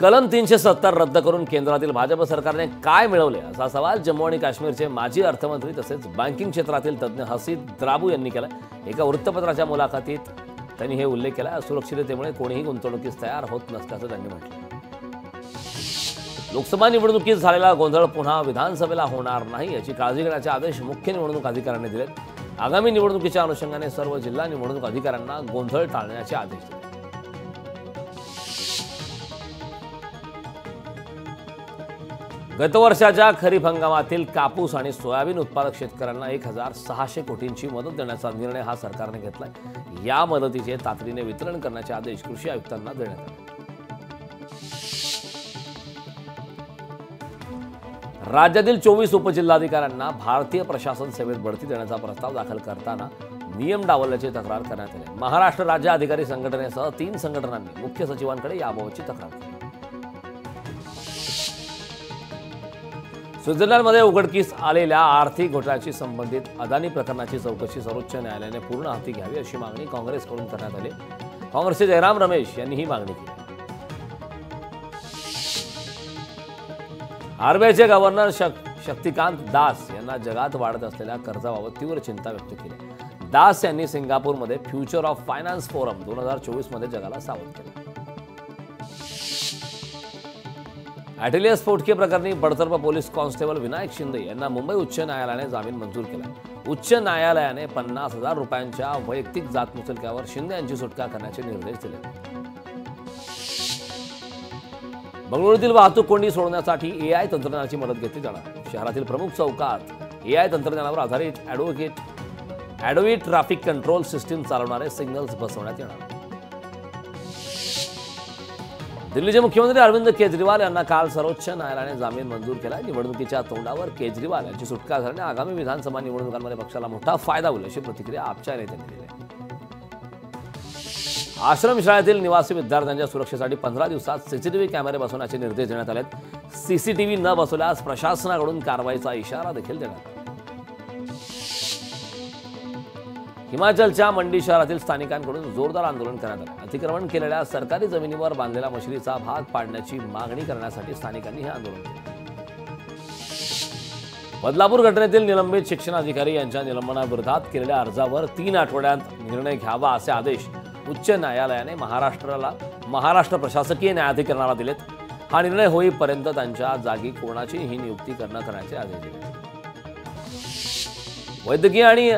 कलम 370 रद्द करून केंद्रातील भाजप सरकारने काय मिळवले असा सवाल जम्मू आणि काश्मीरचे माजी अर्थमंत्री तसेच बँकिंग क्षेत्रातील तज्ज्ञ हसीद द्राबू यांनी केला। एका वृत्तपत्राच्या मुलाखतीत त्यांनी हे उल्लेख केला। असुरक्षिततेमुळे कोणीही गुंतवणुकीस तयार होत नसल्याचं त्यांनी म्हटलं। लोकसभा निवडणुकीत झालेला गोंधळ पुन्हा विधानसभेला होणार नाही याची काळजी घेण्याचे आदेश मुख्य निवडणूक अधिकाऱ्यांनी दिलेत। आगामी निवडणुकीच्या अनुषंगाने सर्व जिल्हा निवडणूक अधिकाऱ्यांना गोंधळ टाळण्याचे आदेश दिले। गतवर्षाच्या खरीप हंगामातील कापूस आणि सोयाबीन उत्पादक शेतकऱ्यांना 1600 कोटींची मदत देण्याचा निर्णय हा सरकारने घेतलाय। या मदतीचे तातडीने वितरण करण्याचे आदेश कृषी आयुक्तांना देण्यात आले। राज्यातील 24 उपजिल्हाधिकाऱ्यांना भारतीय प्रशासन सेवेत बढती देण्याचा प्रस्ताव दाखल करताना नियम डावलल्याची तक्रार करण्यात आली। महाराष्ट्र राज्य अधिकारी संघटनेसह 3 संघटनांनी मुख्य सचिवांकडे याबाबतची तक्रार केली। स्वित्झर्लंडमध्ये उघडकीस आलेल्या आर्थिक घोटाळ्याशी संबंधित अदानी प्रकरणाची चौकशी सर्वोच्च न्यायालयाने पूर्ण हाती घ्यावी अशी मागणी काँग्रेसकडून करण्यात आली। काँग्रेसचे जयराम रमेश यांनी ही मागणी केली। आरबीआयचे गव्हर्नर शक्तिकांत दास यांना जगात वाढत असलेल्या कर्जाबाबत तीव्र चिंता व्यक्त केली। दास यांनी सिंगापूरमध्ये फ्युचर ऑफ फायनान्स फोरम 2024 मध्ये जगाला सावध केले। ॲटिलिया स्फोटके प्रकरणी बडतर्फ पोलीस कॉन्स्टेबल विनायक शिंदे यांना मुंबई उच्च न्यायालयाने जामीन मंजूर केला। उच्च न्यायालयाने 50,000 रुपयांच्या वैयक्तिक जात मुचलक्यावर शिंदे यांची सुटका करण्याचे निर्देश दिले। बंगळुरूतील वाहतूक कोंडी सोडवण्यासाठी एआय तंत्रज्ञानाची मदत घेतली जाणार। शहरातील प्रमुख चौकात एआय तंत्रज्ञानावर आधारित ॲडोव्ही ट्रॅफिक कंट्रोल सिस्टीम चालवणारे सिग्नल्स बसवण्यात येणार। दिल्लीचे मुख्यमंत्री अरविंद केजरीवाल यांना काल सर्वोच्च न्यायालयाने जामीन मंजूर केला। निवडणुकीच्या तोंडावर केजरीवाल यांची सुटका झाल्याने आगामी विधानसभा निवडणुकांमध्ये पक्षाला मोठा फायदा होईल अशी प्रतिक्रिया आपच्या नेत्यांनी दिली आहे। आश्रमशाळेतील निवासी विद्यार्थ्यांच्या सुरक्षेसाठी 15 दिवसात सीसीटीव्ही कॅमेरे बसवण्याचे निर्देश देण्यात आलेत। सीसीटीव्ही न बसवल्यास प्रशासनाकडून कारवाईचा इशारा देखील देण्यात आला। हिमाचलच्या मंडी शहरातील स्थानिकांकडून जोरदार आंदोलन करण्यात आले। अतिक्रमण केलेल्या सरकारी जमिनीवर बांधलेला मशिदीचा भाग पाडण्याची मागणी करण्यासाठी स्थानिकांनी हे आंदोलन केले। बदलापूर घटनेतील निलंबित शिक्षणाधिकारी यांच्या निलंबनाविरोधात केलेल्या अर्जावर 3 आठवड्यात निर्णय घ्यावा असे आदेश उच्च न्यायालयाने महाराष्ट्र प्रशासकीय न्यायाधिकरणाला दिलेत। हा निर्णय होईपर्यंत त्यांच्या जागी कोणाचीही नियुक्ती करण्याचे आदेश दिले। वैद्यकीय आणि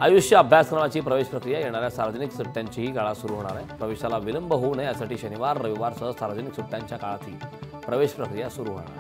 आयुष्य अभ्यासक्रमाची प्रवेश प्रक्रिया येणाऱ्या सार्वजनिक सुट्ट्यांचीही काळात सुरू होणार आहे। प्रवेशाला विलंब होऊ नये यासाठी शनिवार रविवारसह सार्वजनिक सुट्ट्यांच्या काळातही प्रवेश प्रक्रिया सुरू होणार आहे।